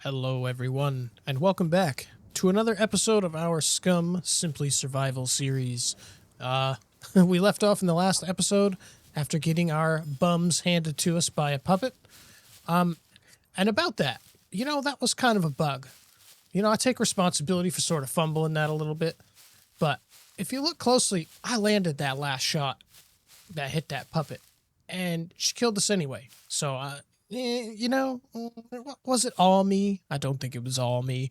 Hello, everyone, and welcome back to another episode of our Scum Simply Survival series. We left off in the last episode after getting our bums handed to us by a puppet. And about that, that was kind of a bug. I take responsibility for sort of fumbling that a little bit, but if you look closely, I landed that last shot that hit that puppet, and she killed us anyway. So, was it all me? I don't think it was all me.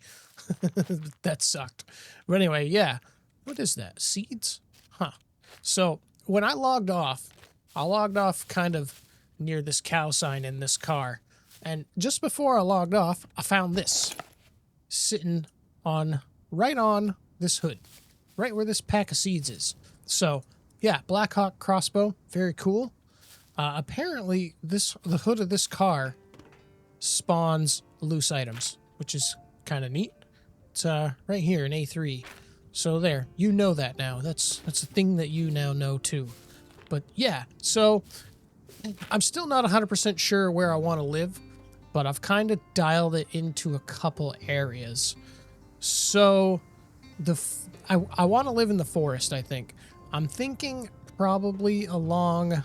That sucked. But anyway, yeah. What is that? Seeds? Huh. So when I logged off kind of near this cow sign in this car. And just before I logged off, I found this sitting right on this hood, right where this pack of seeds is. So yeah, Blackhawk crossbow, very cool. Apparently, the hood of this car spawns loose items, which is kind of neat. It's right here in A3. So there, you know that now. That's a thing that you now know too. But yeah, so I'm still not 100% sure where I want to live, but I've kind of dialed it into a couple areas. So I want to live in the forest, I think. I'm thinking probably along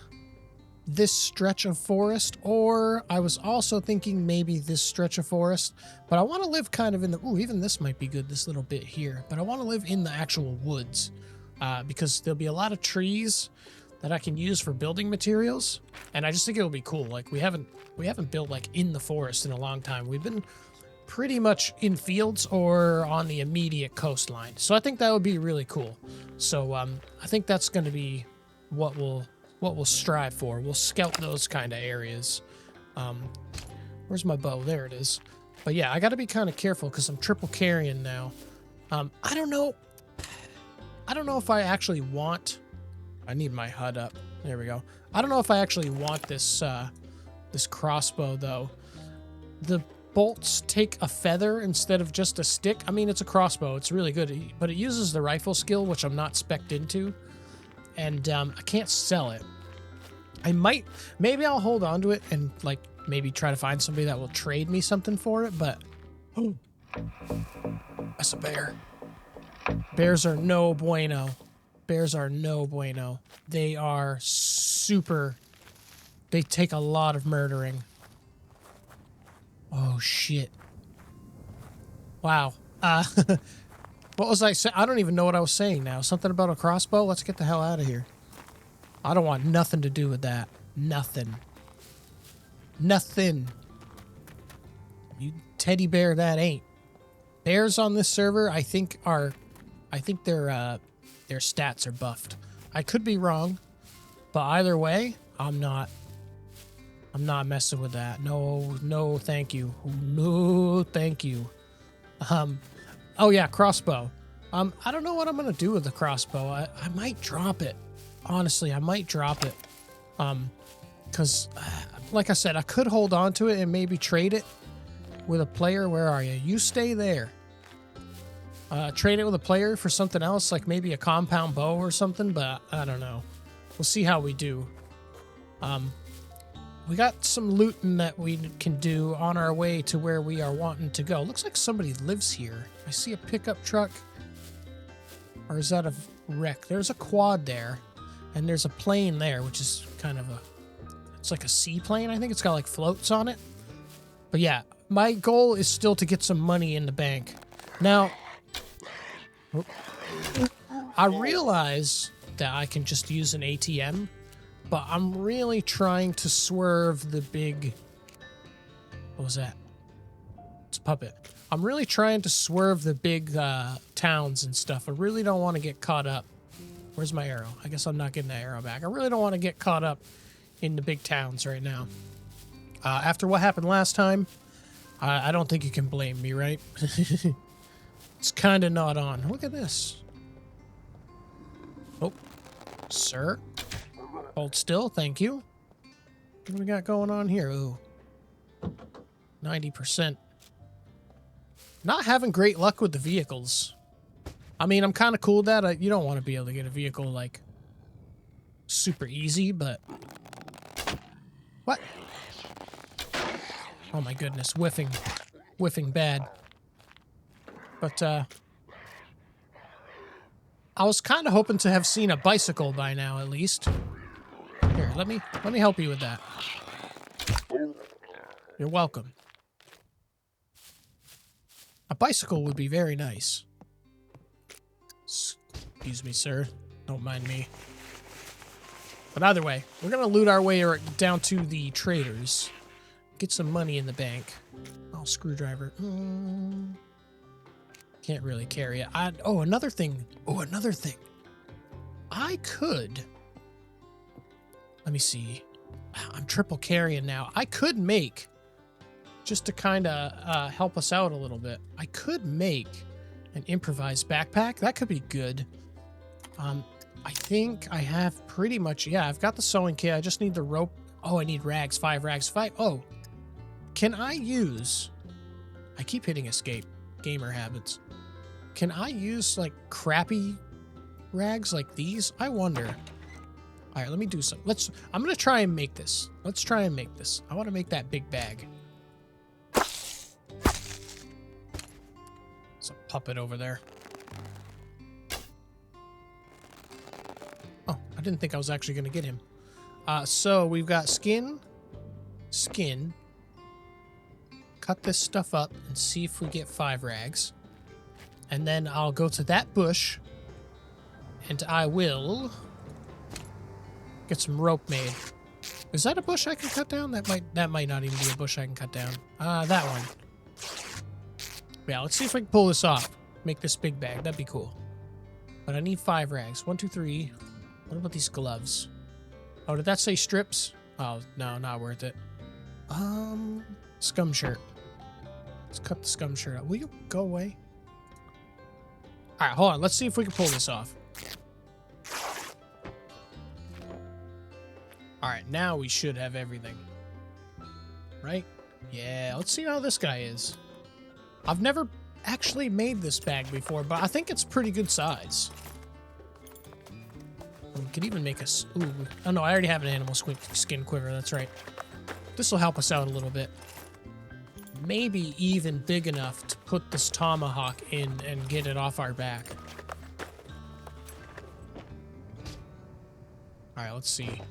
this stretch of forest, or I was also thinking maybe this stretch of forest, but I want to live kind of in the, even this might be good, this little bit here, but I want to live in the actual woods, because there'll be a lot of trees that I can use for building materials, and I just think it'll be cool. Like, we haven't built like in the forest in a long time. We've been pretty much in fields or on the immediate coastline, so I think that would be really cool. So I think that's going to be what we'll strive for. We'll scout those kind of areas. Where's my bow? There it is. But yeah, I got to be kind of careful because I'm triple carrying now. I don't know if I actually want. I need my HUD up. There we go. I don't know if I actually want this this crossbow though. The bolts take a feather instead of just a stick. I mean, it's a crossbow. It's really good, but it uses the rifle skill, which I'm not spec'd into. And I can't sell it. Maybe I'll hold on to it and like maybe try to find somebody that will trade me something for it, but that's a bear. Bears are no bueno. Bears are no bueno. They are they take a lot of murdering. Oh shit. Wow. What was I saying? I don't even know what I was saying now. Something about a crossbow? Let's get the hell out of here. I don't want nothing to do with that. Nothing. Nothing. You teddy bear that ain't. Bears on this server, I think their stats are buffed. I could be wrong, but either way, I'm not messing with that. No, thank you. No, thank you. Oh yeah, crossbow. I don't know what I'm gonna do with the crossbow. I might drop it. Honestly, I might drop it. Because, like I said, I could hold on to it and maybe trade it with a player. Where are you? You stay there. Trade it with a player for something else, like maybe a compound bow or something, but I don't know. We'll see how we do. We got some looting that we can do on our way to where we are wanting to go. Looks like somebody lives here. I see a pickup truck. Or is that a wreck? There's a quad there. And there's a plane there, which is kind of it's like a seaplane. I think it's got like floats on it. But yeah, my goal is still to get some money in the bank. Now, I realize that I can just use an ATM, but I'm really trying to swerve the big... What was that? It's a puppet. I'm really trying to swerve the big towns and stuff. I really don't want to get caught up. Where's my arrow? I guess I'm not getting that arrow back. I really don't want to get caught up in the big towns right now. After what happened last time, I don't think you can blame me, right? It's kind of not on. Look at this. Oh, sir. Hold still, thank you. What do we got going on here? Ooh. 90%. Not having great luck with the vehicles. I mean, I'm kind of cool with that. You don't want to be able to get a vehicle, like, super easy, but... What? Oh my goodness, whiffing. whiffing bad. But, I was kind of hoping to have seen a bicycle by now, at least. Here, let me help you with that. You're welcome. A bicycle would be very nice. Excuse me, sir. Don't mind me. But either way, we're going to loot our way down to the traders. Get some money in the bank. Oh, screwdriver. Can't really carry it. Oh, another thing. I could... Let me see. I'm triple carrying now. I could make, just to kind of help us out a little bit, I could make an improvised backpack. That could be good. I think I have pretty much... Yeah, I've got the sewing kit. I just need the rope. Oh, I need rags. 5 rags. 5. Oh. Can I use... I keep hitting escape. Gamer habits. Can I use, like, crappy rags like these? I wonder. All right, let me do some. I'm going to try and make this. Let's try and make this. I want to make that big bag. There's a puppet over there. Oh, I didn't think I was actually going to get him. So we've got skin. Cut this stuff up and see if we get 5 rags. And then I'll go to that bush and I will get some rope made. Is that a bush I can cut down? That might not even be a bush I can cut down. That one. Yeah, let's see if I can pull this off. Make this big bag. That'd be cool. But I need 5 rags. 1, 2, 3. What about these gloves? Oh, did that say strips? Oh, no, not worth it. Scum shirt. Let's cut the scum shirt out. Will you go away? All right, hold on. Let's see if we can pull this off. All right, now we should have everything. Right? Yeah, let's see how this guy is. I've never actually made this bag before, but I think it's pretty good size. We could even make us... Ooh. Oh, no, I already have an animal skin quiver. That's right. This will help us out a little bit. Maybe even big enough to put this tomahawk in and get it off our back. All right, let's see.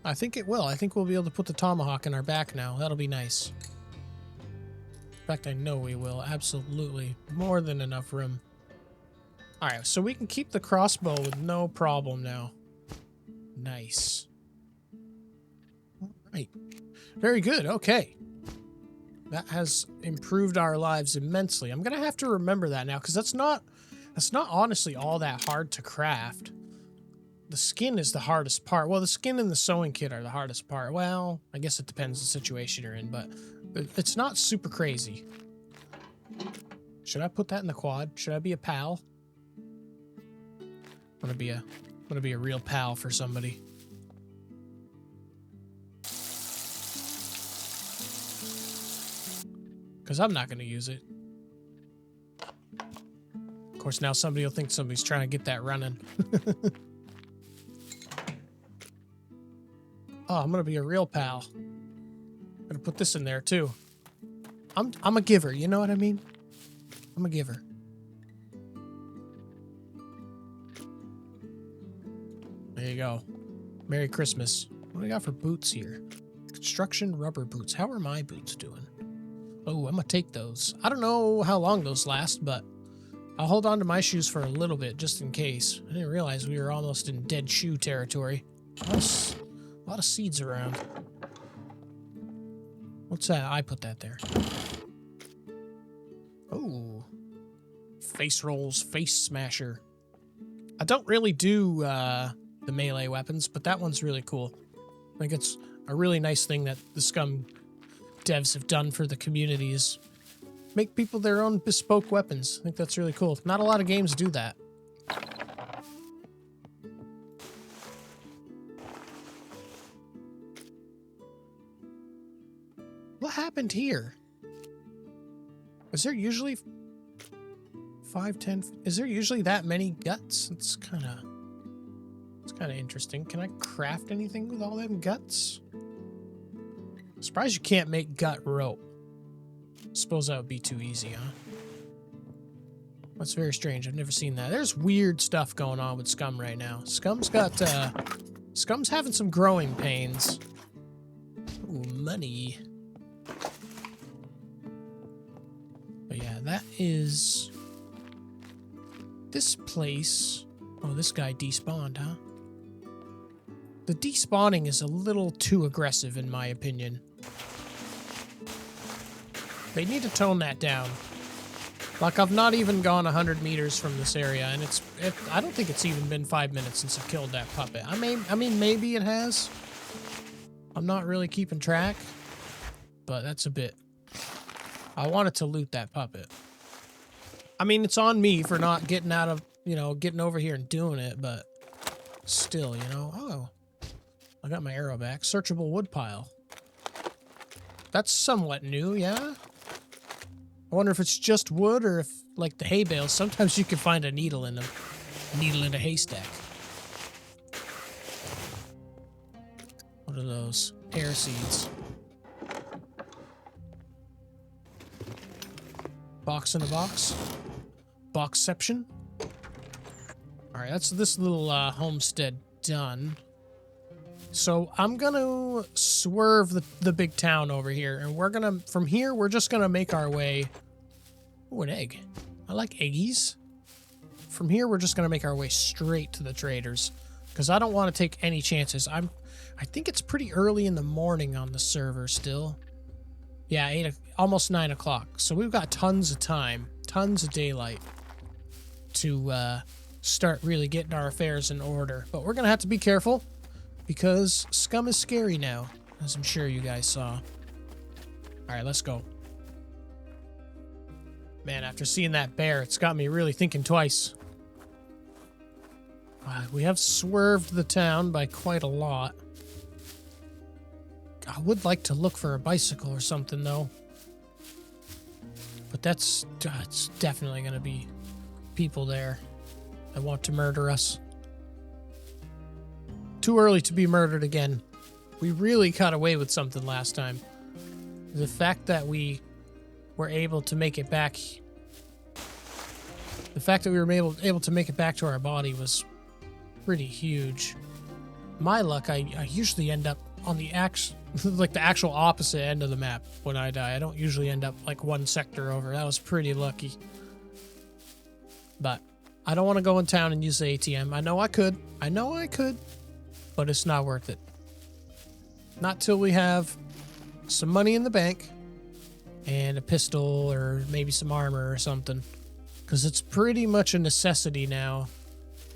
I think it will. I think we'll be able to put the tomahawk in our back now. That'll be nice. In fact, I know we will. Absolutely. More than enough room. All right, so we can keep the crossbow with no problem now. Nice. All right. Very good. Okay. That has improved our lives immensely. I'm going to have to remember that now because that's not honestly all that hard to craft. The skin is the hardest part. Well, the skin and the sewing kit are the hardest part. Well, I guess it depends the situation you're in, but it's not super crazy. Should I put that in the quad? Should I be a pal? I'm gonna be a real pal for somebody. Because I'm not gonna use it. Of course, now somebody will think somebody's trying to get that running. Oh, I'm gonna be a real pal. I'm gonna put this in there too. I'm a giver, you know what I mean? I'm a giver. There you go. Merry Christmas. What do we got for boots here? Construction rubber boots. How are my boots doing? Oh, I'm gonna take those. I don't know how long those last, but I'll hold on to my shoes for a little bit just in case. I didn't realize we were almost in dead shoe territory. A lot of seeds around. What's that? I put that there. Oh. Face rolls, face smasher. I don't really do the melee weapons, but that one's really cool. I think it's a really nice thing that the Scum devs have done for the community is make people their own bespoke weapons. I think that's really cool. Not a lot of games do that. What happened here? Is there usually 5, 10? Is there usually that many guts? It's kind of interesting. Can I craft anything with all them guts? Surprised you can't make gut rope. Suppose that would be too easy, huh? That's very strange. I've never seen that. There's weird stuff going on with Scum right now. Scum's having some growing pains. Ooh, money. But yeah, that is this place. Oh, this guy despawned, huh? The despawning is a little too aggressive, in my opinion. They need to tone that down. Like, I've not even gone 100 meters from this area, and I don't think it's even been 5 minutes since I killed that puppet. I mean, maybe it has. I'm not really keeping track, but that's a bit. I wanted to loot that puppet. I mean, it's on me for not getting out of, getting over here and doing it, but still, Oh, I got my arrow back. Searchable woodpile. That's somewhat new, yeah? I wonder if it's just wood or if, like the hay bales, sometimes you can find a needle in them. Needle in a haystack. What are those? Air seeds. Box in a box. Boxception. Alright, that's this little homestead done. So I'm gonna swerve the big town over here, and from here, we're just gonna make our way. Oh, an egg. I like eggies. From here, we're just gonna make our way straight to the traders, because I don't want to take any chances. I think it's pretty early in the morning on the server still. Yeah, almost 9 o'clock. So we've got tons of time, tons of daylight to start really getting our affairs in order. But we're gonna have to be careful, because Scum is scary now, as I'm sure you guys saw. Alright, let's go. Man, after seeing that bear, it's got me really thinking twice. We have swerved the town by quite a lot. I would like to look for a bicycle or something, though. But it's definitely going to be people there that want to murder us. Too early to be murdered again. We really got away with something last time. The fact that we were able to make it back... The fact that we were able to make it back to our body was pretty huge. My luck, I usually end up on the actual opposite end of the map when I die. I don't usually end up like one sector over. That was pretty lucky. But I don't want to go in town and use the ATM. I know I could. But it's not worth it. Not till we have some money in the bank and a pistol or maybe some armor or something. Because it's pretty much a necessity now.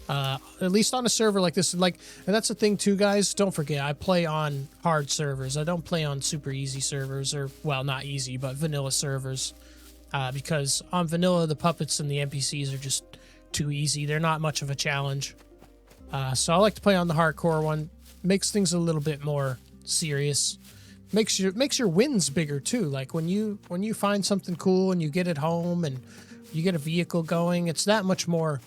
At least on a server like this. And that's the thing too, guys. Don't forget, I play on hard servers. I don't play on super easy servers. Or, well, not easy, but vanilla servers. Because on vanilla, the puppets and the NPCs are just too easy. They're not much of a challenge. So I like to play on the hardcore one. Makes things a little bit more serious. Makes your wins bigger too. Like when you find something cool and you get it home and you get a vehicle going, it's that much more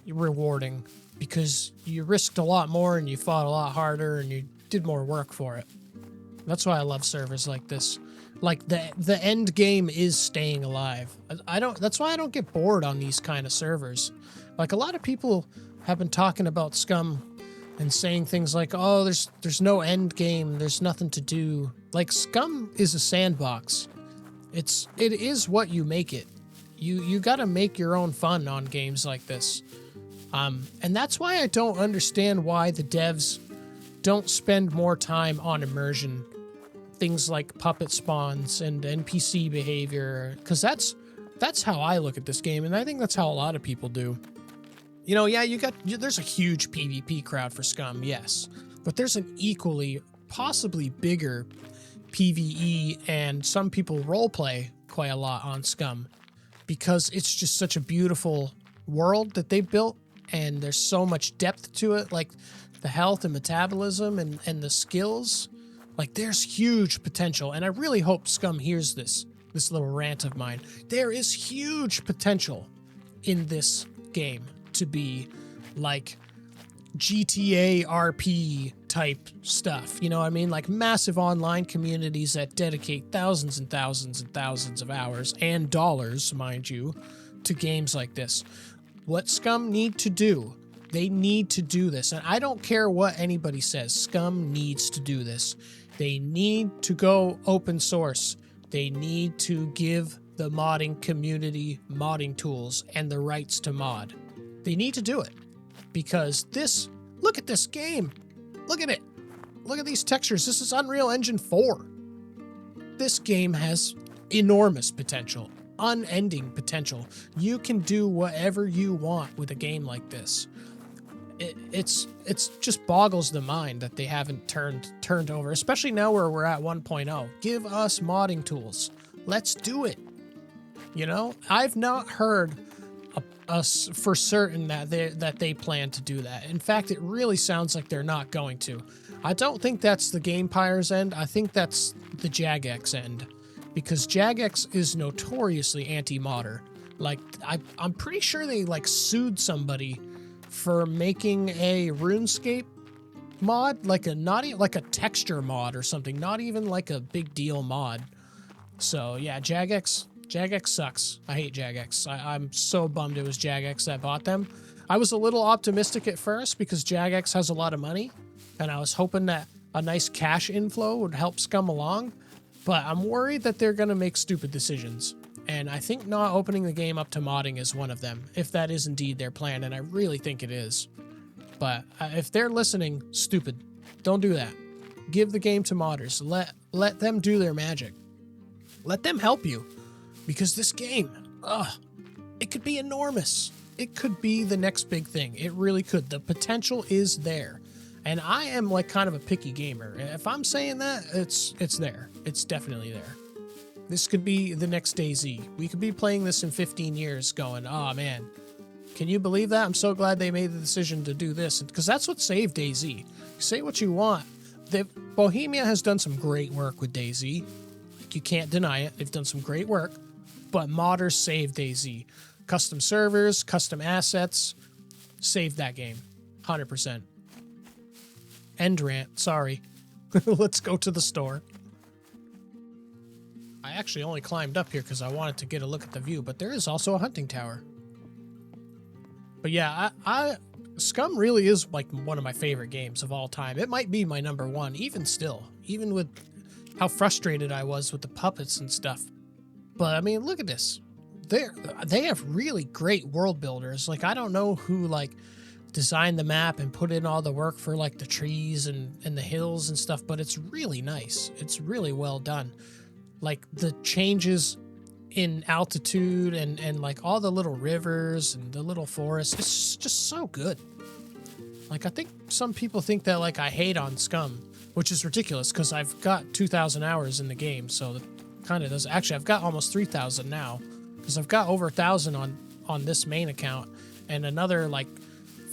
rewarding because you risked a lot more and you fought a lot harder and you did more work for it. That's why I love servers like this. Like the end game is staying alive. That's why I don't get bored on these kind of servers. Like a lot of people have been talking about Scum and saying things like, oh, there's no end game, there's nothing to do. Like, Scum is a sandbox. It is what you make it. You gotta make your own fun on games like this. And that's why I don't understand why the devs don't spend more time on immersion. Things like puppet spawns and NPC behavior, because that's how I look at this game, and I think that's how a lot of people do. Yeah, there's a huge PvP crowd for Scum, yes. But there's an equally, possibly bigger PvE, and some people roleplay quite a lot on Scum. Because it's just such a beautiful world that they built, and there's so much depth to it, like the health and metabolism and the skills. Like, there's huge potential, and I really hope Scum hears this little rant of mine. There is huge potential in this game to be like GTA RP type stuff. You know what I mean? Like massive online communities that dedicate thousands and thousands and thousands of hours and dollars, mind you, to games like this. What Scum need to do, they need to do this. And I don't care what anybody says. Scum needs to do this. They need to go open source. They need to give the modding community modding tools and the rights to mod. They need to do it. Because look at this game. Look at it. Look at these textures. This is Unreal Engine 4. This game has enormous potential, unending potential. You can do whatever you want with a game like this. It's just boggles the mind that they haven't turned over, especially now where we're at 1.0. Give us modding tools. Let's do it. You know, I've not heard us for certain that they plan to do that. In fact, it really sounds like they're not going to. I don't think that's the Gamepire's end. I think that's the Jagex end, because Jagex is notoriously anti-modder. Like I'm pretty sure they like sued somebody for making a RuneScape mod, like a texture mod or something, not even like a big deal mod. So yeah, Jagex sucks. I hate Jagex. I'm so bummed it was Jagex that bought them. I was a little optimistic at first because Jagex has a lot of money, and I was hoping that a nice cash inflow would help Scum along, but I'm worried that they're going to make stupid decisions. And I think not opening the game up to modding is one of them, if that is indeed their plan, and I really think it is. But if they're listening, stupid. Don't do that. Give the game to modders. Let them do their magic. Let them help you. Because this game, it could be enormous. It could be the next big thing. It really could. The potential is there. And I am like kind of a picky gamer. If I'm saying that, it's there. It's definitely there. This could be the next DayZ. We could be playing this in 15 years going, oh man, can you believe that? I'm so glad they made the decision to do this. Because that's what saved DayZ. Say what you want. Bohemia has done some great work with DayZ. You can't deny it. They've done some great work. But modders saved DayZ. Custom servers, custom assets, saved that game. 100%. End rant, sorry. Let's go to the store. I actually only climbed up here because I wanted to get a look at the view, but there is also a hunting tower. But yeah, Scum really is like one of my favorite games of all time. It might be my number one, even still. Even with how frustrated I was with the puppets and stuff. But I mean, look at this. They have really great world builders. Like, I don't know who like designed the map and put in all the work for like the trees and the hills and stuff, but it's really nice. It's really well done. Like the changes in altitude and like all the little rivers and the little forests, it's just so good. Like, I think some people think that like I hate on Scum, which is ridiculous because I've got 2,000 hours in the game, so that kind of does. Actually, I've got almost 3,000 now because I've got over 1,000 on this main account and another like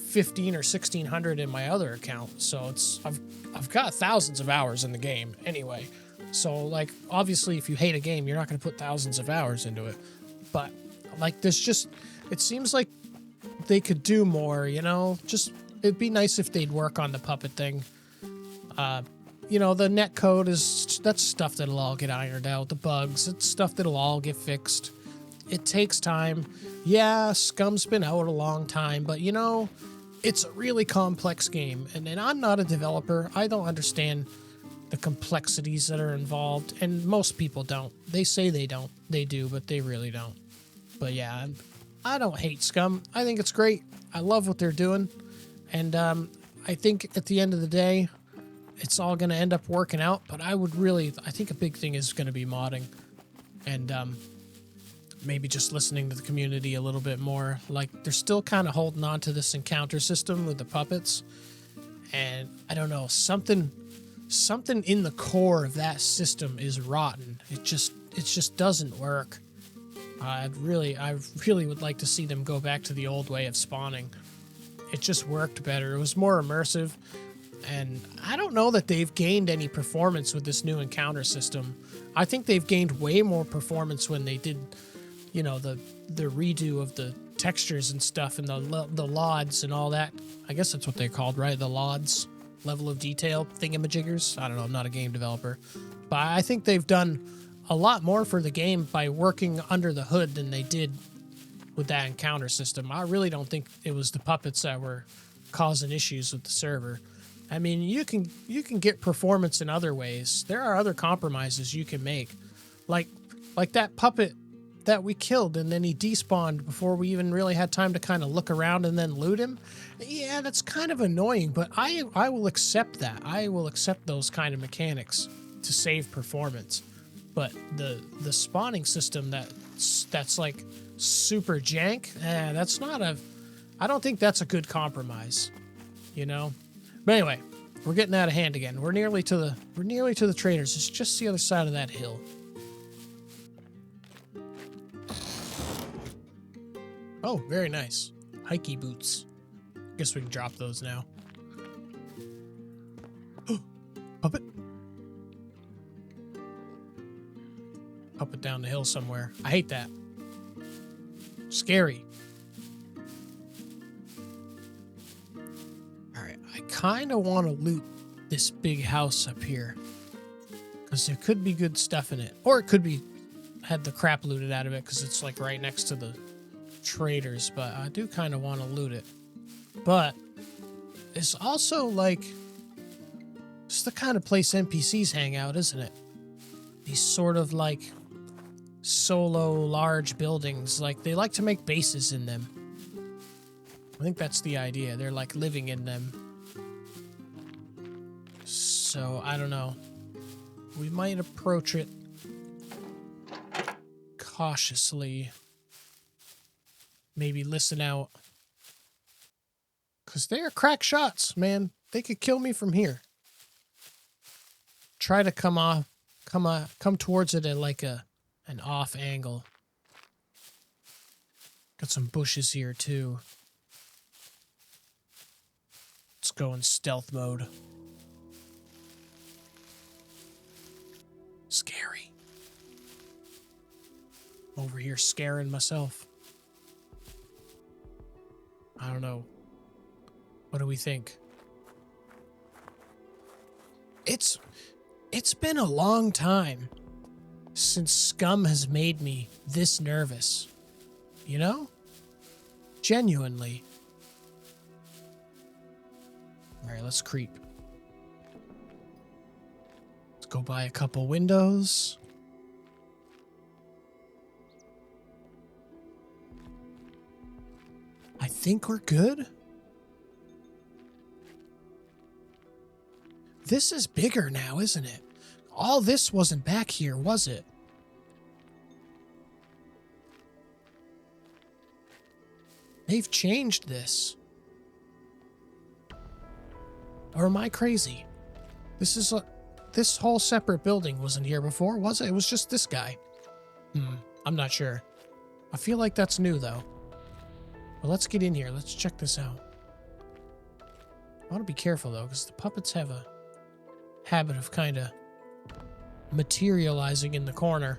15 or 1,600 in my other account. So I've got thousands of hours in the game anyway. So like, obviously, if you hate a game, you're not going to put thousands of hours into it. But like, it seems like they could do more. You know, it'd be nice if they'd work on the puppet thing. You know, the net code that's stuff that'll all get ironed out. The bugs, it's stuff that'll all get fixed. It takes time. Yeah, Scum's been out a long time, but you know, it's a really complex game. And I'm not a developer. I don't understand the complexities that are involved, and most people don't. They say they don't. They do, but they really don't. But yeah, I don't hate Scum. I think it's great. I love what they're doing. And I think at the end of the day, it's all going to end up working out, but I think a big thing is going to be modding and maybe just listening to the community a little bit more. Like, they're still kind of holding on to this encounter system with the puppets, and I don't know, something in the core of that system is rotten. It just doesn't work. I really would like to see them go back to the old way of spawning. It just worked better. It was more immersive. And I don't know that they've gained any performance with this new encounter system. I think they've gained way more performance when they did, you know, the redo of the textures and stuff and the LODs and all that. I guess that's what they're called, right? The LODs, level of detail thingamajiggers. I don't know. I'm not a game developer, but I think they've done a lot more for the game by working under the hood than they did with that encounter system. I really don't think it was the puppets that were causing issues with the server. I mean, you can get performance in other ways. There are other compromises you can make, like that puppet that we killed and then he despawned before we even really had time to kind of look around and then loot him. Yeah, that's kind of annoying, but I will accept that. I will accept those kind of mechanics to save performance. But the spawning system that's like super jank, that's not a... I don't think that's a good compromise, you know? But anyway, we're getting out of hand again. We're nearly to the traders. It's just the other side of that hill. Oh, very nice. Hikey boots. Guess we can drop those now. Puppet. Puppet down the hill somewhere. I hate that. Scary. Alright, I kind of want to loot this big house up here. Because there could be good stuff in it. Or it could be had the crap looted out of it because it's like right next to the traders, but I do kind of want to loot it. But it's also like it's the kind of place NPCs hang out, isn't it? These sort of like solo large buildings, like they like to make bases in them. I think that's the idea. They're like living in them. So I don't know. We might approach it cautiously. Maybe listen out. Because they are crack shots, man. They could kill me from here. Try to come towards it at like an off angle. Got some bushes here too. Let's go in stealth mode. Scary. Over here scaring myself. I don't know. What do we think? It's been a long time since Scum has made me this nervous. You know? Genuinely. Alright, let's creep. Let's go by a couple windows. I think we're good. This is bigger now, isn't it? All this wasn't back here, was it? They've changed this. Or am I crazy? This whole separate building wasn't here before, was it? It was just this guy. I'm not sure. I feel like that's new, though. Well, let's get in here. Let's check this out. I want to be careful, though, because the puppets have a habit of kind of materializing in the corner.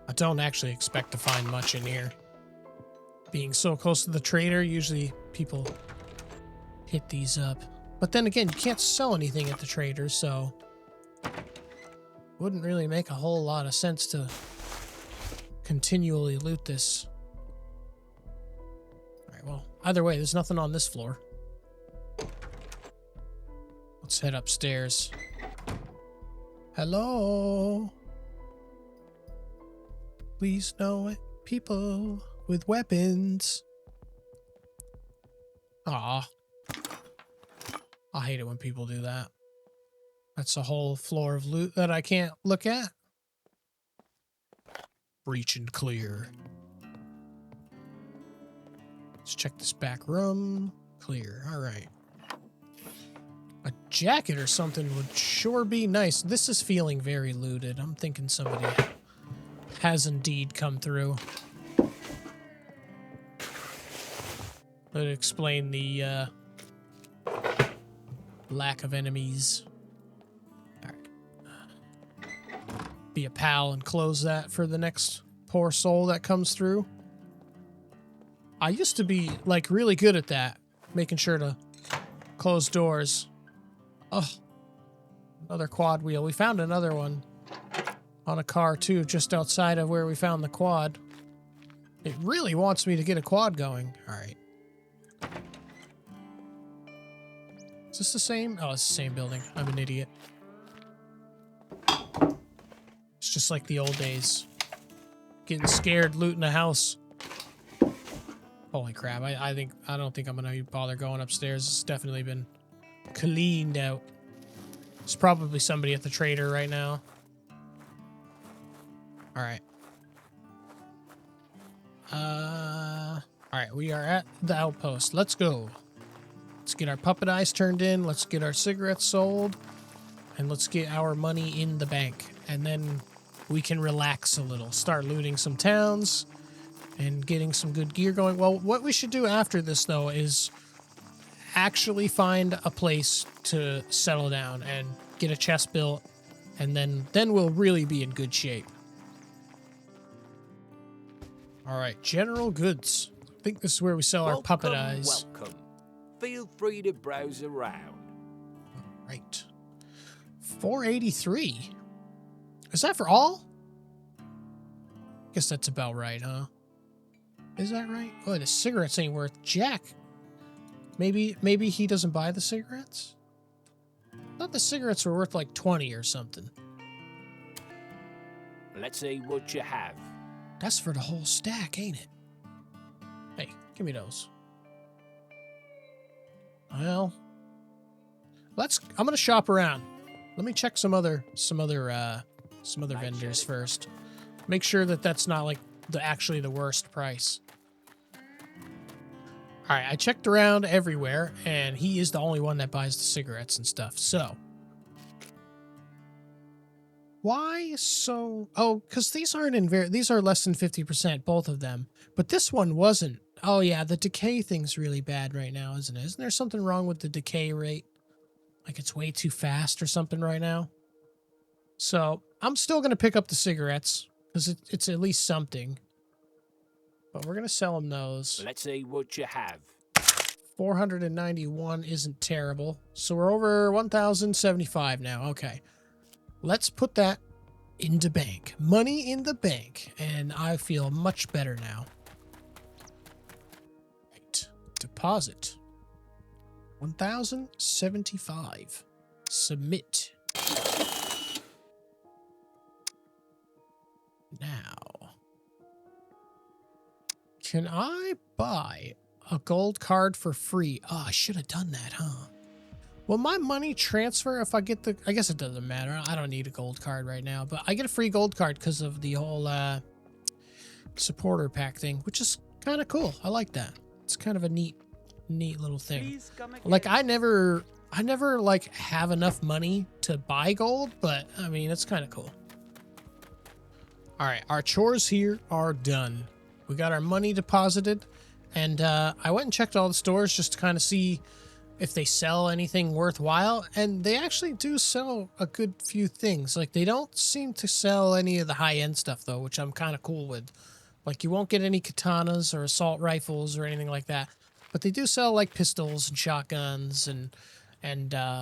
I don't actually expect to find much in here. Being so close to the trader, usually people hit these up. But then again, you can't sell anything at the trader, so wouldn't really make a whole lot of sense to continually loot this. Alright, well, either way, there's nothing on this floor. Let's head upstairs. Hello? Please no people with weapons. Aw. I hate it when people do that. That's a whole floor of loot that I can't look at. Breach and clear. Let's check this back room. Clear. Alright. A jacket or something would sure be nice. This is feeling very looted. I'm thinking somebody has indeed come through. That'd explain the lack of enemies. Alright. Be a pal and close that for the next poor soul that comes through. I used to be, like, really good at that. Making sure to close doors. Oh, another quad wheel. We found another one on a car, too, just outside of where we found the quad. It really wants me to get a quad going. All right. Is this the same? Oh, it's the same building. I'm an idiot. It's just like the old days. Getting scared, looting a house. Holy crap. I don't think I'm gonna bother going upstairs. It's definitely been cleaned out. There's probably somebody at the trader right now. Alright. Alright, we are at the outpost. Let's go. Let's get our puppet eyes turned in. Let's get our cigarettes sold. And let's get our money in the bank. And then we can relax a little. Start looting some towns and getting some good gear going. Well, what we should do after this, though, is actually find a place to settle down and get a chest built. And then we'll really be in good shape. All right, general goods. I think this is where we sell our puppet eyes. Welcome. Feel free to browse around. All right. 483. Is that for all? Guess that's about right, huh? Is that right? Oh, the cigarettes ain't worth jack. Maybe he doesn't buy the cigarettes? I thought the cigarettes were worth like 20 or something. Let's see what you have. That's for the whole stack, ain't it? Hey, give me those. Well, I'm gonna shop around. Let me check some other vendors first. Make sure that that's not like actually the worst price. All right, I checked around everywhere, and he is the only one that buys the cigarettes and stuff. So, why so? Oh, because these aren't these are less than 50%, both of them. But this one wasn't. Oh yeah, the decay thing's really bad right now, isn't it? Isn't there something wrong with the decay rate? Like it's way too fast or something right now. So I'm still gonna pick up the cigarettes because it's at least something. But we're gonna sell them those. Let's see what you have. 491 isn't terrible. So we're over 1,075 now. Okay. Let's put that into bank. Money in the bank. And I feel much better now. Right. Deposit. 1,075. Submit. Now. Can I buy a gold card for free? Oh, I should have done that, huh? Will my money transfer if I get the... I guess it doesn't matter. I don't need a gold card right now, but I get a free gold card because of the whole supporter pack thing, which is kind of cool. I like that. It's kind of a neat little thing. Like, I never like have enough money to buy gold, but I mean, it's kind of cool. All right, our chores here are done. We got our money deposited, and I went and checked all the stores just to kind of see if they sell anything worthwhile, and they actually do sell a good few things. Like, they don't seem to sell any of the high-end stuff, though, which I'm kind of cool with. Like, you won't get any katanas or assault rifles or anything like that, but they do sell, like, pistols and shotguns and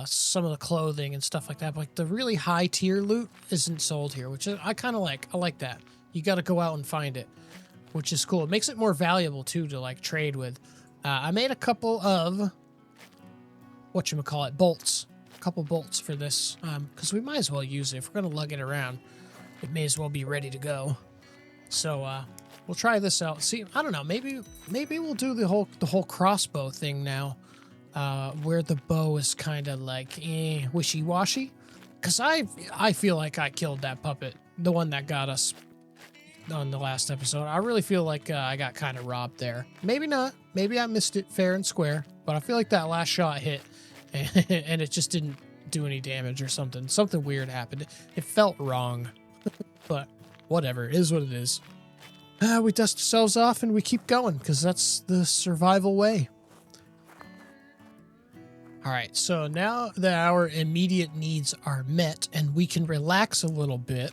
some of the clothing and stuff like that. But, like, the really high-tier loot isn't sold here, which I kind of like. I like that. You got to go out and find it, which is cool. It makes it more valuable, too, to, like, trade with. I made a couple of... whatchamacallit, bolts. A couple bolts for this, because we might as well use it. If we're going to lug it around, it may as well be ready to go. So, we'll try this out. See, I don't know, maybe we'll do the whole crossbow thing now, where the bow is kind of like, wishy-washy. Because I feel like I killed that puppet, the one that got us on the last episode. I really feel like I got kind of robbed there. Maybe not. Maybe I missed it fair and square, but I feel like that last shot hit and it just didn't do any damage or something. Something weird happened. It felt wrong, but whatever. It is what it is. We dust ourselves off and we keep going because that's the survival way. All right, so now that our immediate needs are met and we can relax a little bit,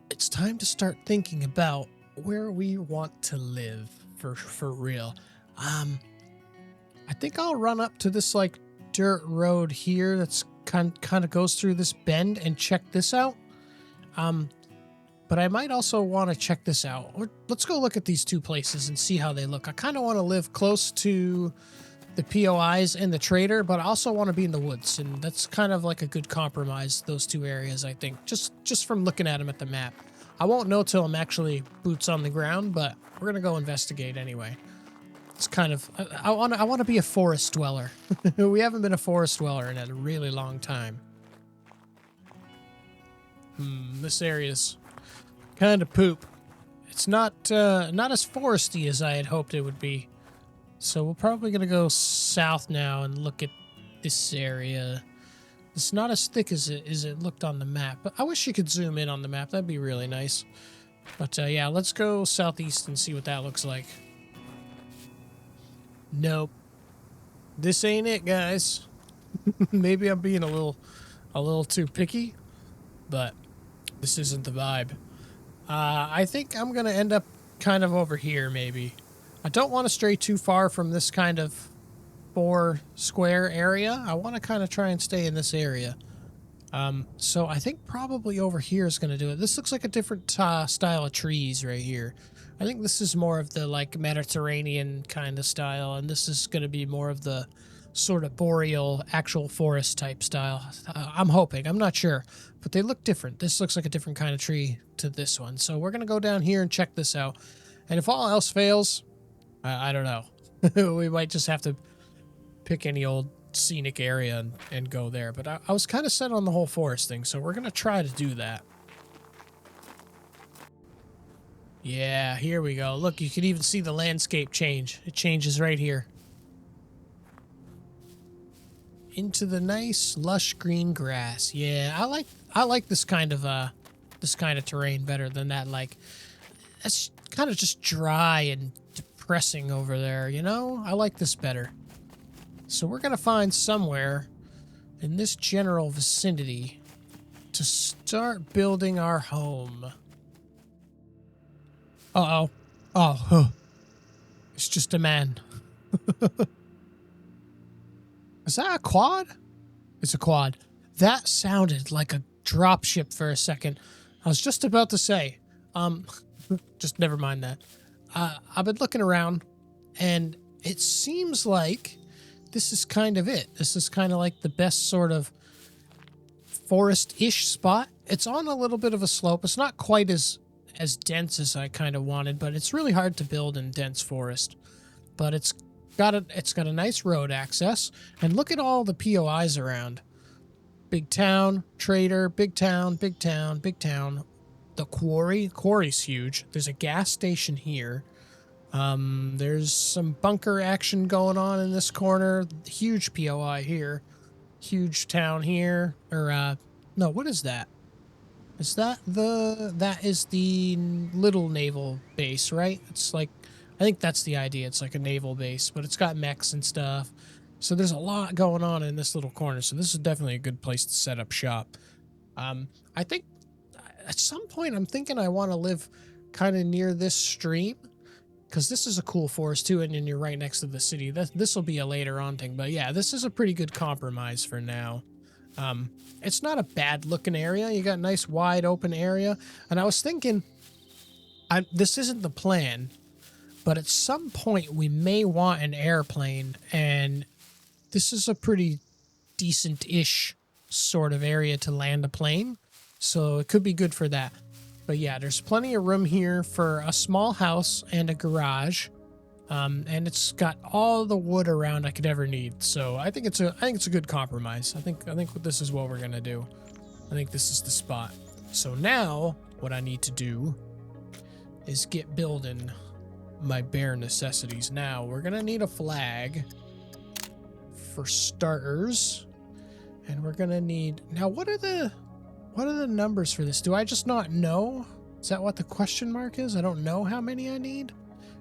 it's time to start thinking about where we want to live for real. I think I'll run up to this like dirt road here that's kind of goes through this bend and check this out. But I might also want to check this out. Let's go look at these two places and see how they look. I kind of want to live close to the POIs and the trader, but I also want to be in the woods, and that's kind of like a good compromise, those two areas, I think, just from looking at them at the map. I won't know till I'm actually boots on the ground, but we're gonna go investigate anyway. It's kind of I want to be a forest dweller. We haven't been a forest dweller in a really long time. This area's kind of poop. It's not as foresty as I had hoped it would be. So we're probably gonna go south now and look at this area. It's not as thick as it looked on the map, but I wish you could zoom in on the map. That'd be really nice. But yeah, let's go southeast and see what that looks like. Nope. This ain't it, guys. Maybe I'm being a little too picky, but this isn't the vibe. I think I'm gonna end up kind of over here, maybe. I don't want to stray too far from this kind of 4 square area. I want to kind of try and stay in this area. So I think probably over here is going to do it. This looks like a different style of trees right here. I think this is more of the like Mediterranean kind of style, and this is going to be more of the sort of boreal, actual forest type style. I'm hoping. I'm not sure, but they look different. This looks like a different kind of tree to this one. So we're going to go down here and check this out. And if all else fails, I don't know. We might just have to pick any old scenic area and go there. But I was kind of set on the whole forest thing, so we're going to try to do that. Yeah, here we go. Look, you can even see the landscape change. It changes right here. Into the nice, lush green grass. Yeah, I like this kind of terrain better than that. Like, it's kind of just dry and depressing over there, you know? I like this better. So we're gonna find somewhere in this general vicinity to start building our home. Uh-oh. Oh, it's just a man. Is that a quad? It's a quad. That sounded like a dropship for a second. I was just about to say, just never mind that. I've been looking around, and it seems like this is kind of it. This is kind of like the best sort of forest-ish spot. It's on a little bit of a slope. It's not quite as dense as I kind of wanted, but it's really hard to build in dense forest. But it's got a nice road access, and look at all the POIs around. Big town, trader, big town, big town, big town. The quarry's huge. There's a gas station here. There's some bunker action going on in this corner. Huge POI here. Huge town here. Or, no, what is that? Is that is the little naval base, right? It's like, I think that's the idea. It's like a naval base, but it's got mechs and stuff. So there's a lot going on in this little corner. So this is definitely a good place to set up shop. I think at some point I'm thinking I want to live kind of near this stream, because this is a cool forest too, and then you're right next to the city. This will be a later on thing, but yeah, this is a pretty good compromise for now. It's not a bad looking area. You got a nice wide open area, and I was thinking, this isn't the plan, but at some point we may want an airplane, and this is a pretty decent-ish sort of area to land a plane, so it could be good for that. But yeah, there's plenty of room here for a small house and a garage, and it's got all the wood around I could ever need. So I think it's a good compromise. I think this is what we're gonna do. I think this is the spot. So now what I need to do is get building my bare necessities. Now we're gonna need a flag for starters, and we're gonna need, now what are the numbers for this? Do I just not know? Is that what the question mark is? I don't know how many I need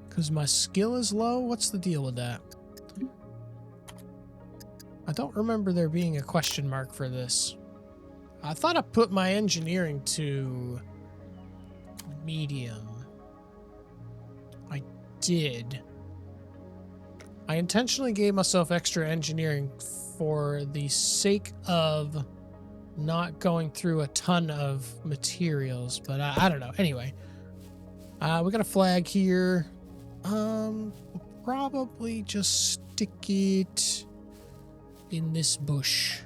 because my skill is low. What's the deal with that? I don't remember there being a question mark for this. I thought I put my engineering to medium. did. I intentionally gave myself extra engineering for the sake of not going through a ton of materials, but I don't know. Anyway, we got a flag here. We'll probably just stick it in this bush.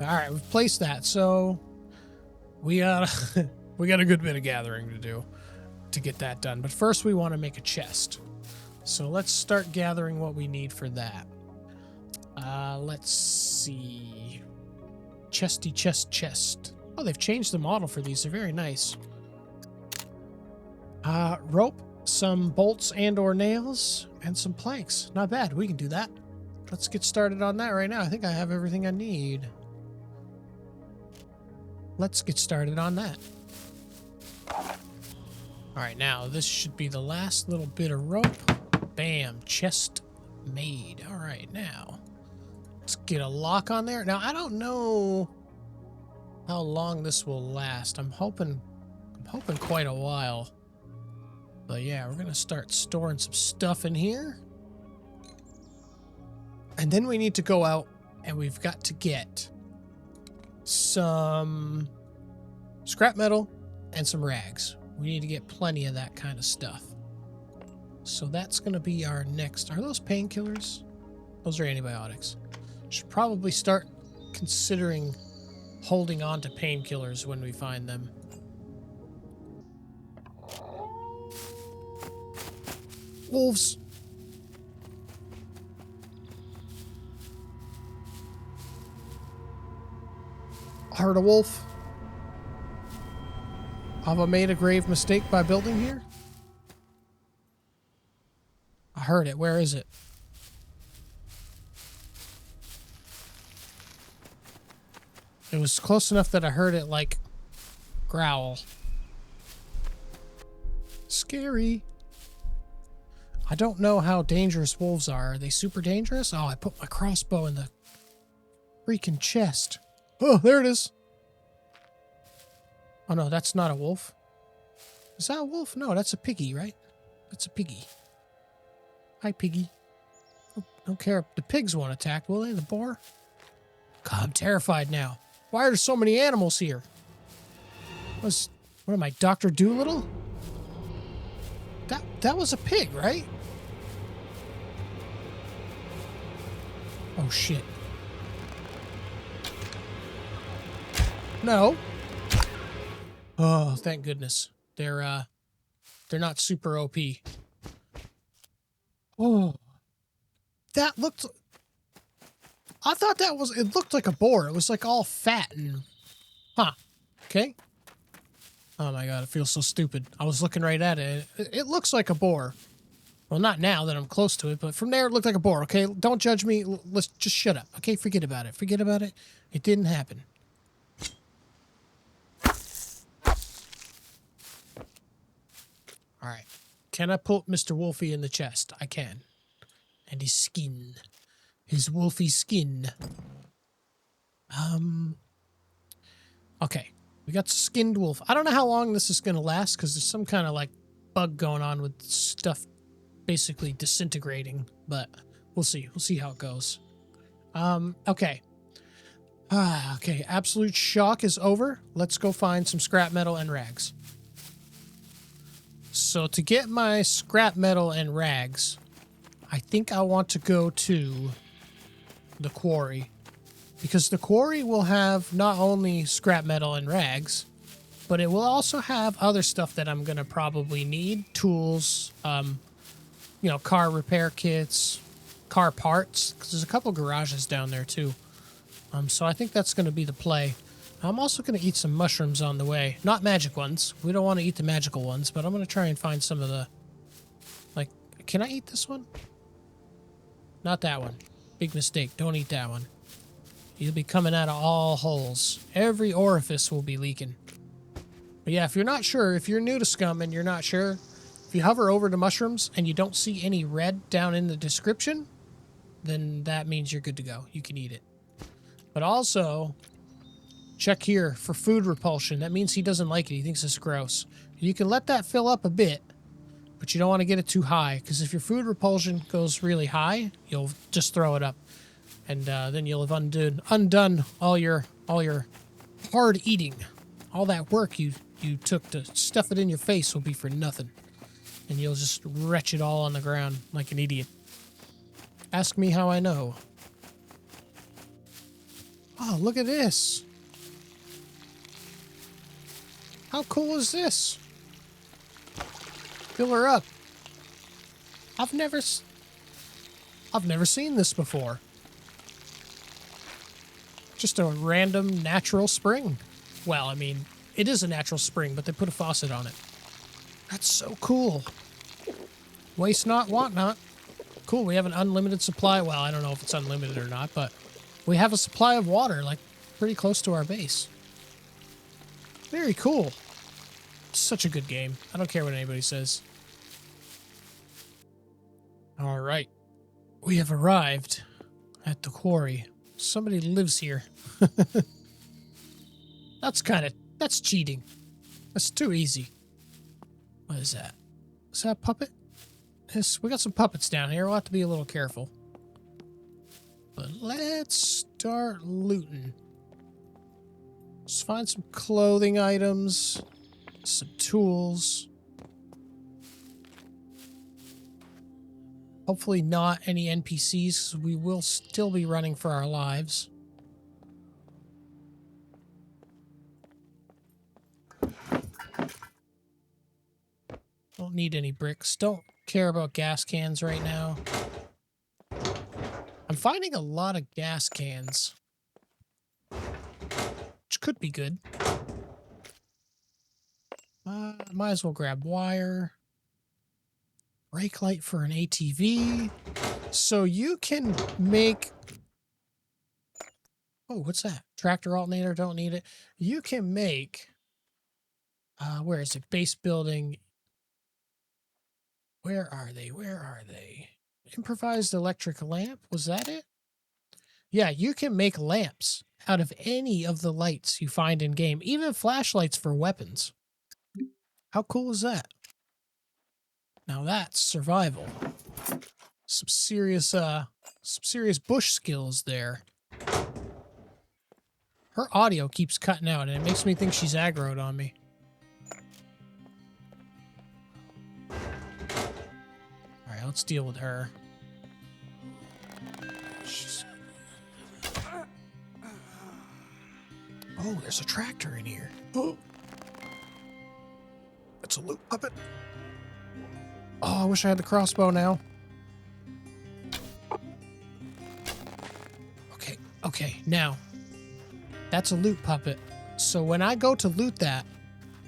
All right, we've placed that, so we got we got a good bit of gathering to do to get that done. But first, we want to make a chest. So let's start gathering what we need for that. Let's see. Chesty chest. Oh, they've changed the model for these. They're very nice. Rope, some bolts and or nails, and some planks. Not bad. We can do that. Let's get started on that right now. I think I have everything I need. Let's get started on that. All right, now this should be the last little bit of rope. Bam, chest made. All right, now let's get a lock on there. Now, I don't know how long this will last. I'm hoping quite a while. But yeah, we're gonna start storing some stuff in here. And then we need to go out and we've got to get some scrap metal and some rags. We need to get plenty of that kind of stuff. So that's going to be our next. Are those painkillers? Those are antibiotics. Should probably start considering holding on to painkillers when we find them. Wolves. Heard a wolf. Have I made a grave mistake by building here? I heard it. Where is it? It was close enough that I heard it, like, growl. Scary. I don't know how dangerous wolves are. Are they super dangerous? Oh, I put my crossbow in the freaking chest. Oh, there it is. Oh, no, that's not a wolf. Is that a wolf? No, that's a piggy, right? That's a piggy. Hi, piggy. Don't care if the pigs won't attack, will they? The boar? God, I'm terrified now. Why are there so many animals here? What am I, Dr. Doolittle? That was a pig, right? Oh, shit. No. Oh, thank goodness. They're not super OP. Oh. That looked... I thought it looked like a boar. It was like all fat and... Huh. Okay. Oh my god, it feels so stupid. I was looking right at it. It looks like a boar. Well, not now that I'm close to it, but from there it looked like a boar, okay? Don't judge me. Let's just shut up, okay? Forget about it. Forget about it. It didn't happen. Alright. Can I put Mr. Wolfie in the chest? I can. And his skin. His wolfy skin. Okay. We got skinned wolf. I don't know how long this is going to last because there's some kind of like bug going on with stuff basically disintegrating, but we'll see. We'll see how it goes. Okay. Okay. Absolute shock is over. Let's go find some scrap metal and rags. So to get my scrap metal and rags, I think I want to go to the quarry, because the quarry will have not only scrap metal and rags, but it will also have other stuff that I'm going to probably need. Tools, car repair kits, car parts, because there's a couple garages down there too. So I think that's going to be the play. I'm also going to eat some mushrooms on the way. Not magic ones. We don't want to eat the magical ones, but I'm going to try and find some of the... Like, can I eat this one? Not that one. Big mistake. Don't eat that one. You'll be coming out of all holes. Every orifice will be leaking. But yeah, if you're not sure, if you're new to Scum and you're not sure, if you hover over to mushrooms and you don't see any red down in the description, then that means you're good to go. You can eat it. But also, check here for food repulsion. That means he doesn't like it. He thinks it's gross. You can let that fill up a bit, But you don't want to get it too high, because if your food repulsion goes really high, you'll just throw it up. And then you'll have undone all your hard eating. All that work you took to stuff it in your face will be for nothing. And you'll just retch it all on the ground like an idiot. Ask me how I know. Oh, look at this. How cool is this? Fill her up. I've never seen this before. Just a random natural spring. Well, I mean, it is a natural spring, but they put a faucet on it. That's so cool. Waste not, want not. Cool, we have an unlimited supply. Well, I don't know if it's unlimited or not, but we have a supply of water, like, pretty close to our base. Very cool. Such a good game. I don't care what anybody says. All right. We have arrived at the quarry. Somebody lives here. That's cheating. That's too easy. What is that? Is that a puppet? Yes, we got some puppets down here. We'll have to be a little careful. But let's start looting. Let's find some clothing items, some tools. Hopefully not any NPCs, because we will still be running for our lives. Don't need any bricks. Don't care about gas cans right now. I'm finding a lot of gas cans, which could be good. Might as well grab wire. Brake light for an ATV. So you can make... Oh, what's that? Tractor alternator, don't need it. You can make... where is it? Base building. Where are they? Where are they? Improvised electric lamp? Was that it? Yeah, you can make lamps out of any of the lights you find in game. Even flashlights for weapons. How cool is that? Now that's survival. Some serious bush skills there. Her audio keeps cutting out, and it makes me think she's aggroed on me. Alright, let's deal with her. Oh, there's a tractor in here. Oh. It's a loot puppet. Oh, I wish I had the crossbow now. Okay, now. That's a loot puppet. So when I go to loot that,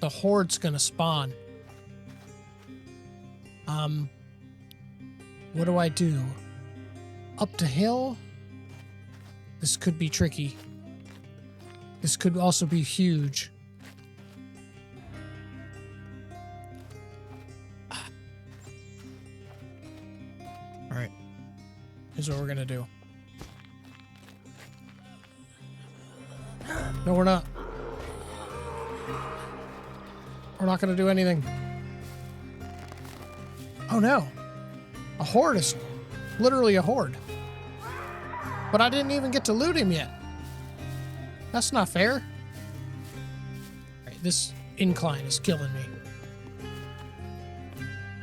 the horde's gonna spawn. What do I do? Up to hill? This could be tricky. This could also be huge. Alright. Here's what we're gonna do. No, we're not. We're not gonna do anything. Oh no. A horde is literally a horde. But I didn't even get to loot him yet. That's not fair. Alright, this incline is killing me.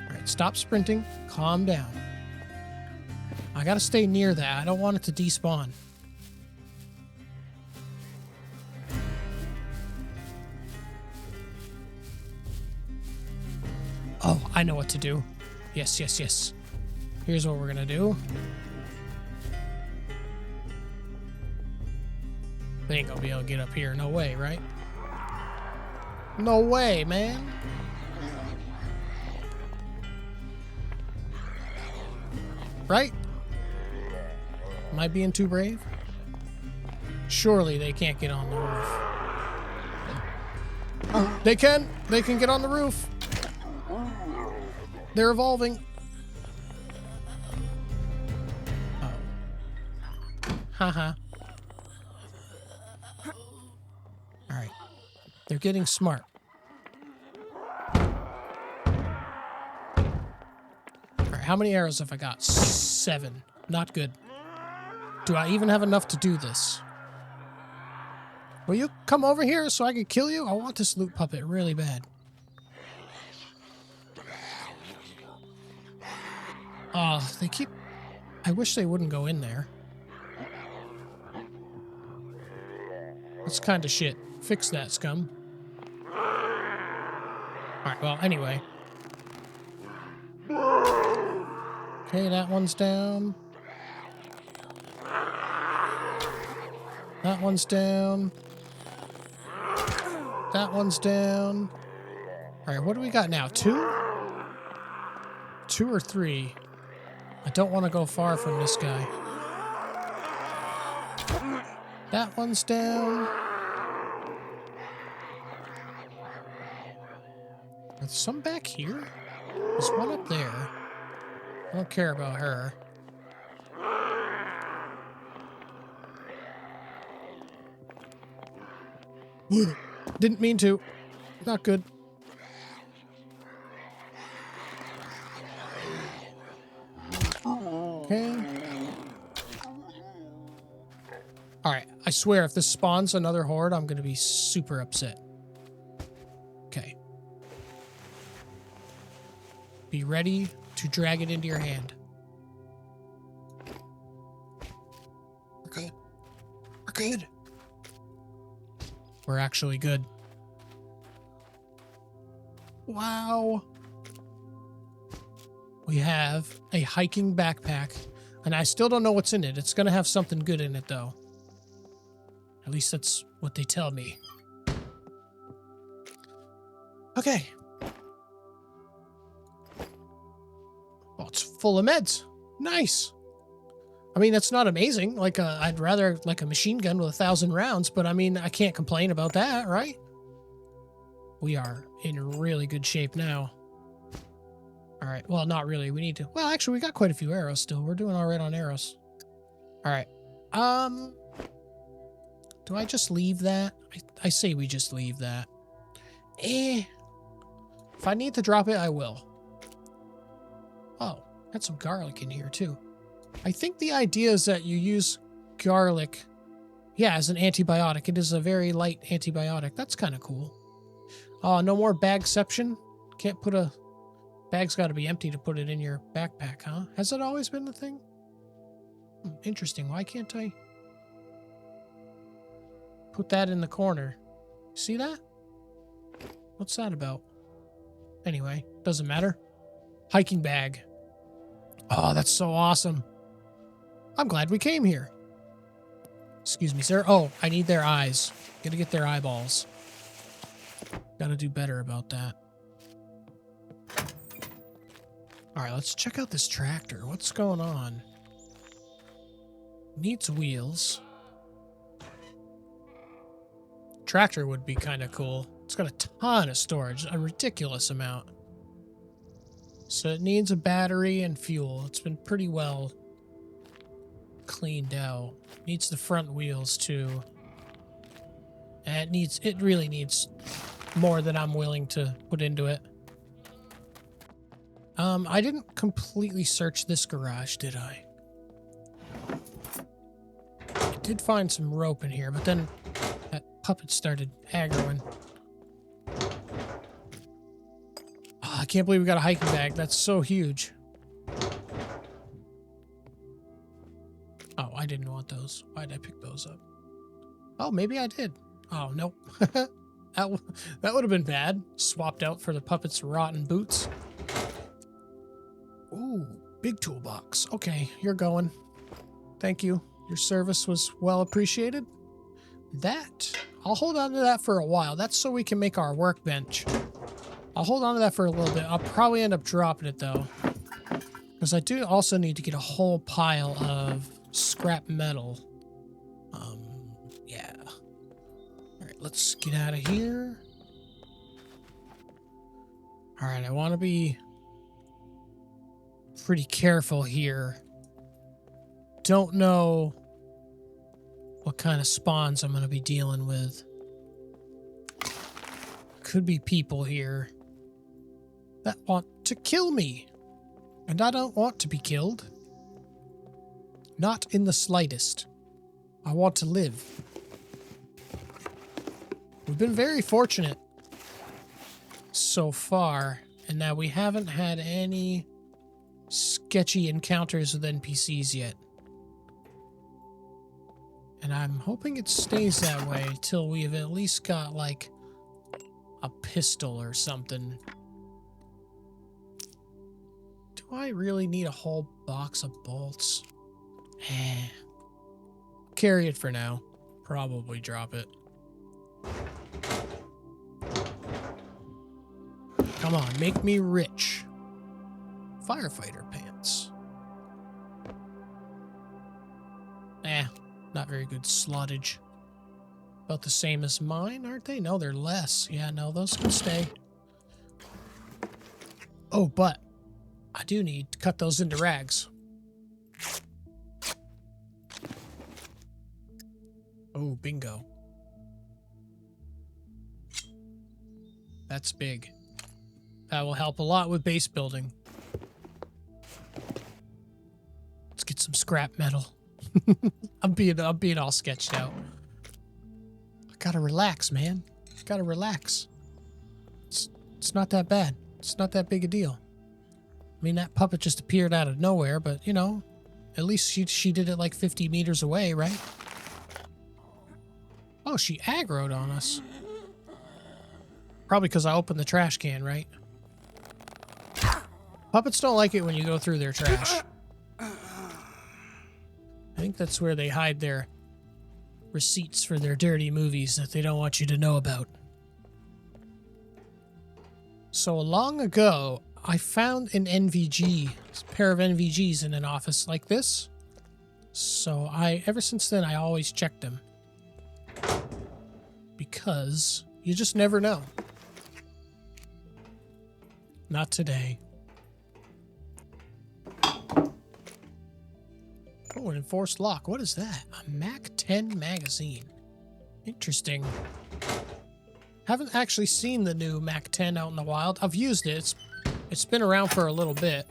Alright, stop sprinting. Calm down. I gotta stay near that. I don't want it to despawn. Oh, I know what to do. Yes, yes, yes. Here's what we're gonna do. They ain't gonna be able to get up here. No way, right? No way, man. Right? Am I being too brave? Surely they can't get on the roof. Oh, they can! They can get on the roof! They're evolving. Oh. Haha. Alright. They're getting smart. how many arrows have I got? 7. Not good. Do I even have enough to do this? Will you come over here so I can kill you? I want this loot puppet really bad. Oh, they keep... I wish they wouldn't go in there. That's kind of shit. Fix that, Scum. Alright, well, anyway. Okay, that one's down. That one's down. That one's down. Alright, what do we got now? 2? 2 or 3? I don't want to go far from this guy. That one's down. There's some back here. There's one up there. I don't care about her. Didn't mean to. Not good. Okay. Alright, I swear if this spawns another horde, I'm gonna be super upset. Okay. Be ready to drag it into your hand. We're good. We're good. We're actually good. Wow. We have a hiking backpack, and I still don't know what's in it. It's going to have something good in it, though. At least that's what they tell me. Okay. Oh, it's full of meds. Nice. I mean, that's not amazing. Like, I'd rather like a machine gun with 1,000 rounds, but I mean, I can't complain about that, right? We are in really good shape now. All right. Well, not really. We need to... Well, actually, we got quite a few arrows still. We're doing all right on arrows. All right. Do I just leave that? I say we just leave that. If I need to drop it, I will. Oh, got some garlic in here, too. I think the idea is that you use garlic, yeah, as an antibiotic. It is a very light antibiotic. That's kind of cool. Oh, no more bagception? Can't put a... Bag's got to be empty to put it in your backpack, huh? Has that always been the thing? Interesting. Why can't I put that in the corner? See that? What's that about? Anyway, doesn't matter. Hiking bag. Oh, that's so awesome. I'm glad we came here. Excuse me, sir. Oh, I need their eyes. Gotta get their eyeballs. Gotta do better about that. Alright, let's check out this tractor. What's going on? Needs wheels. Tractor would be kind of cool. It's got a ton of storage. A ridiculous amount. So it needs a battery and fuel. It's been pretty well cleaned out. Needs the front wheels too. And it really needs more than I'm willing to put into it. I didn't completely search this garage, did I? I did find some rope in here, but then that puppet started aggroing. Oh, I can't believe we got a hiking bag. That's so huge. Oh, I didn't want those. Why did I pick those up? Oh, maybe I did. Oh, nope. That would have been bad. Swapped out for the puppet's rotten boots. Ooh, big toolbox. Okay, you're going. Thank you. Your service was well appreciated. I'll hold on to that for a while. That's so we can make our workbench. I'll hold on to that for a little bit. I'll probably end up dropping it, though. Because I do also need to get a whole pile of scrap metal. Yeah. Alright, let's get out of here. Alright, I want to be pretty careful here. Don't know what kind of spawns I'm going to be dealing with. Could be people here that want to kill me. And I don't want to be killed. Not in the slightest. I want to live. We've been very fortunate so far, and that we haven't had any sketchy encounters with NPCs yet. And I'm hoping it stays that way till we've at least got, like, a pistol or something. Do I really need a whole box of bolts? Carry it for now. Probably drop it. Come on, make me rich. Firefighter pants. Not very good slottage. About the same as mine, aren't they? No, they're less. Yeah, no, those can stay. Oh, but I do need to cut those into rags. Oh, bingo. That's big. That will help a lot with base building. Let's get some scrap metal. I'm being all sketched out. I gotta relax, man. Gotta relax. It's not that bad. It's not that big a deal. I mean, that puppet just appeared out of nowhere, but, you know, at least she did it like 50 meters away, right? Oh, she aggroed on us. Probably because I opened the trash can, right? Puppets don't like it when you go through their trash. I think that's where they hide their receipts for their dirty movies that they don't want you to know about. So long ago, I found an NVG, a pair of NVGs in an office like this. So ever since then, I always checked them. Because you just never know. Not today. Oh, an enforced lock. What is that? A MAC-10 magazine. Interesting. Haven't actually seen the new MAC-10 out in the wild. I've used it. It's been around for a little bit.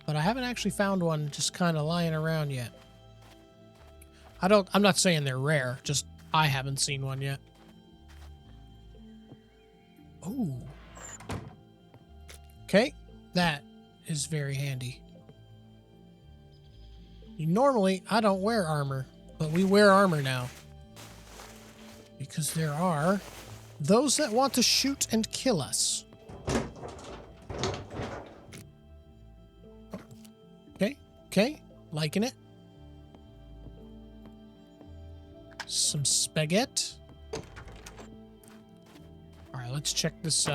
But I haven't actually found one just kind of lying around yet. I'm not saying they're rare, just I haven't seen one yet. Oh. Okay, that is very handy. Normally, I don't wear armor, but we wear armor now. Because there are those that want to shoot and kill us. Okay, liking it. Some spaghetti. Alright, let's check this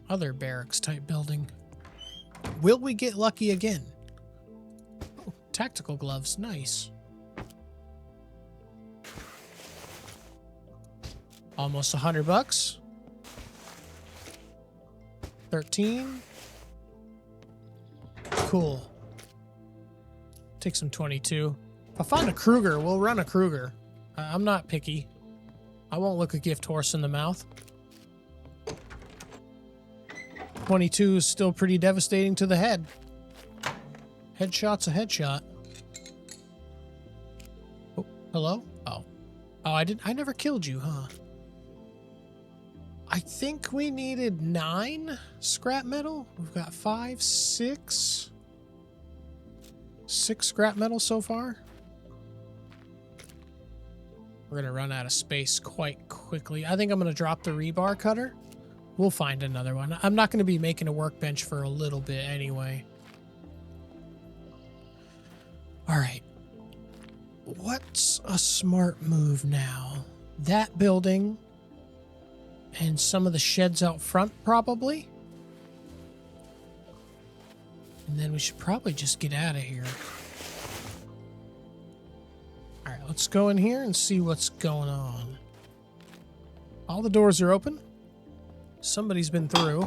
other barracks type building. Will we get lucky again? Oh, tactical gloves, nice. Almost $100. 13. Cool. Take some 22. If I find a Kruger, we'll run a Kruger. I'm not picky. I won't look a gift horse in the mouth. 22 is still pretty devastating to the head. Headshot's a headshot. Oh, hello? Oh. Oh, I never killed you, huh? I think we needed 9 scrap metal. We've got 5, 6. 6 scrap metal so far. We're going to run out of space quite quickly. I think I'm going to drop the rebar cutter. We'll find another one. I'm not going to be making a workbench for a little bit anyway. All right. What's a smart move now? That building and some of the sheds out front, probably. And then we should probably just get out of here. All right, let's go in here and see what's going on. All the doors are open. Somebody's been through.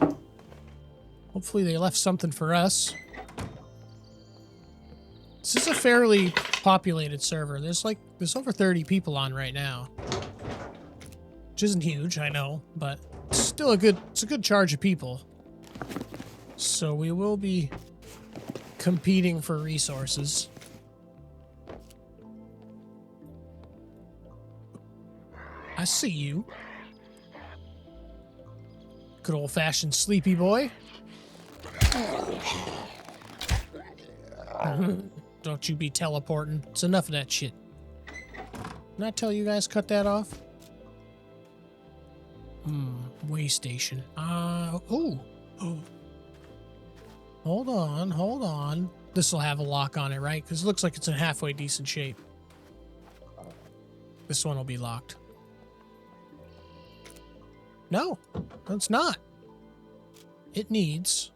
Hopefully they left something for us. This is a fairly populated server. There's over 30 people on right now. Which isn't huge, I know, but it's still it's a good charge of people. So we will be competing for resources. I see you. Good old-fashioned sleepy boy. Don't you be teleporting. It's enough of that shit. Didn't I tell you guys cut that off? Way station. Oh. Hold on. This will have a lock on it, right? Because it looks like it's in halfway decent shape. This one will be locked. No, it's not. It needs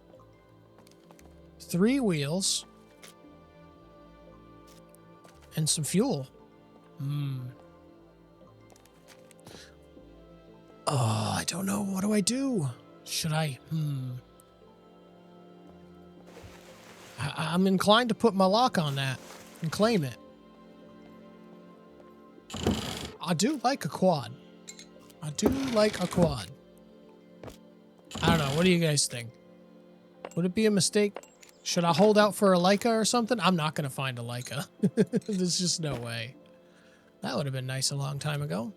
3 wheels and some fuel. Oh, I don't know. What do I do? Should I? I'm inclined to put my lock on that and claim it. I do like a quad. I don't know. What do you guys think? Would it be a mistake? Should I hold out for a Leica or something? I'm not going to find a Leica. There's just no way. That would have been nice a long time ago.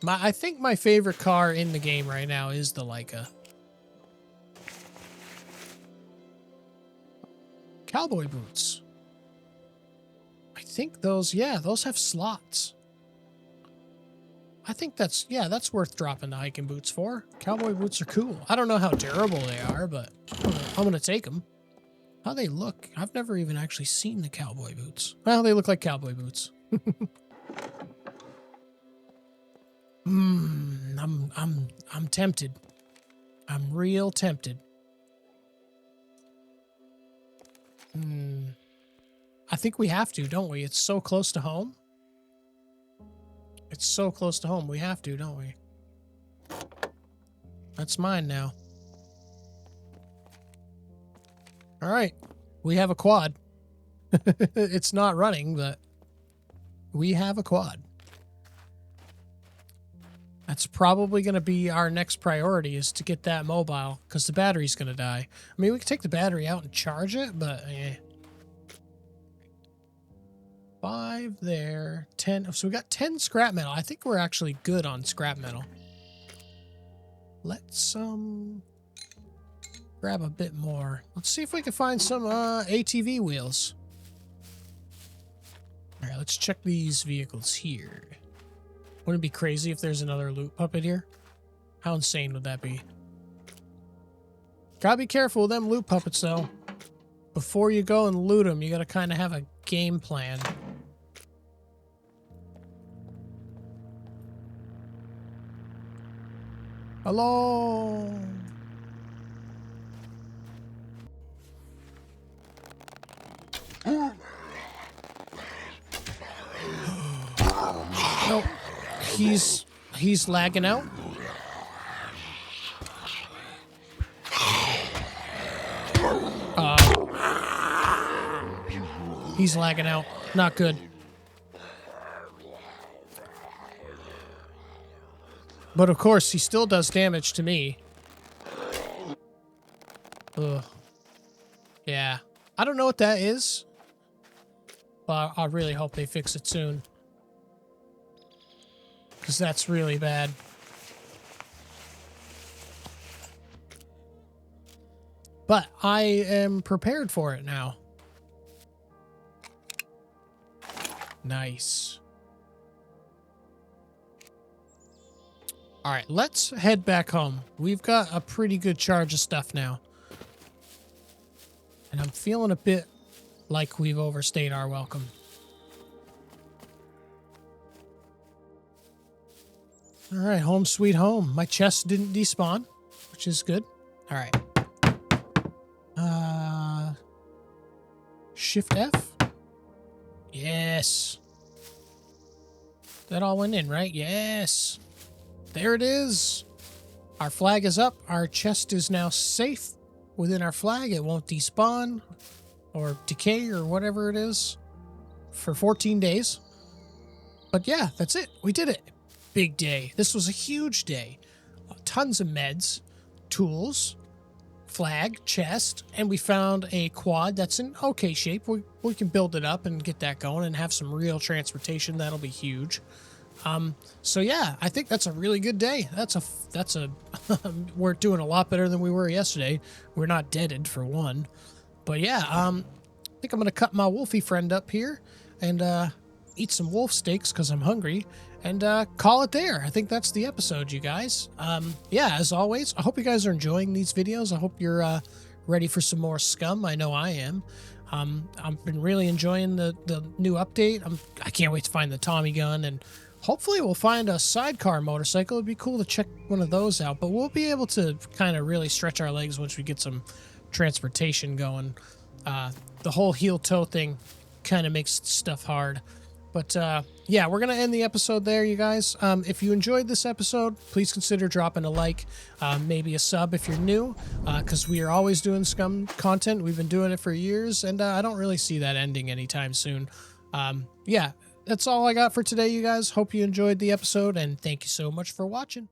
I think my favorite car in the game right now is the Leica. Cowboy boots. I think those have slots. I think that's worth dropping the hiking boots for. Cowboy boots are cool. I don't know how durable they are, but I'm gonna take them. How they look? I've never even actually seen the cowboy boots. Well, they look like cowboy boots. I'm tempted. I'm real tempted. I think we have to, don't we? It's so close to home. It's so close to home. We have to, don't we? That's mine now. All right. We have a quad. It's not running, but we have a quad. That's probably going to be our next priority, is to get that mobile, because the battery's going to die. I mean, we could take the battery out and charge it, but 5 there, 10. So we got 10 scrap metal. I think we're actually good on scrap metal. Let's grab a bit more. Let's see if we can find some ATV wheels. All right, let's check these vehicles here. Wouldn't it be crazy if there's another loot puppet here? How insane would that be? Gotta be careful with them loot puppets, though. Before you go and loot them, you gotta kind of have a game plan. Hello? Nope. He's lagging out. He's lagging out. Not good. But of course, he still does damage to me. Ugh. Yeah. I don't know what that is. But I really hope they fix it soon. Because that's really bad. But I am prepared for it now. Nice. All right, let's head back home. We've got a pretty good charge of stuff now. And I'm feeling a bit like we've overstayed our welcome. All right, home sweet home. My chest didn't despawn, which is good. All right. Shift F. Yes. That all went in, right? Yes. There it is. Our flag is up. Our chest is now safe within our flag. It won't despawn or decay or whatever it is for 14 days. But yeah, that's it. We did it. Big day. This was a huge day. Tons of meds. tools, flag, chest, and we found a quad that's in okay shape. We can build it up and get that going and have some real transportation. That'll be huge. So yeah, I think that's a really good day. That's a we're doing a lot better than we were yesterday. We're not deaded for one. But yeah, I think I'm gonna cut my wolfie friend up here and eat some wolf steaks because I'm hungry, and call it there. I think that's the episode, you guys. Yeah, as always, I hope you guys are enjoying these videos. I hope you're ready for some more Scum. I know I am. I've been really enjoying the new update. I can't wait to find the Tommy gun, and hopefully we'll find a sidecar motorcycle. It'd be cool to check one of those out, but we'll be able to kind of really stretch our legs once we get some transportation going. The whole heel toe thing kind of makes stuff hard. But yeah, we're going to end the episode there, you guys. If you enjoyed this episode, please consider dropping a like, maybe a sub if you're new, because we are always doing Scum content. We've been doing it for years, and I don't really see that ending anytime soon. Yeah, that's all I got for today, you guys. Hope you enjoyed the episode, and thank you so much for watching.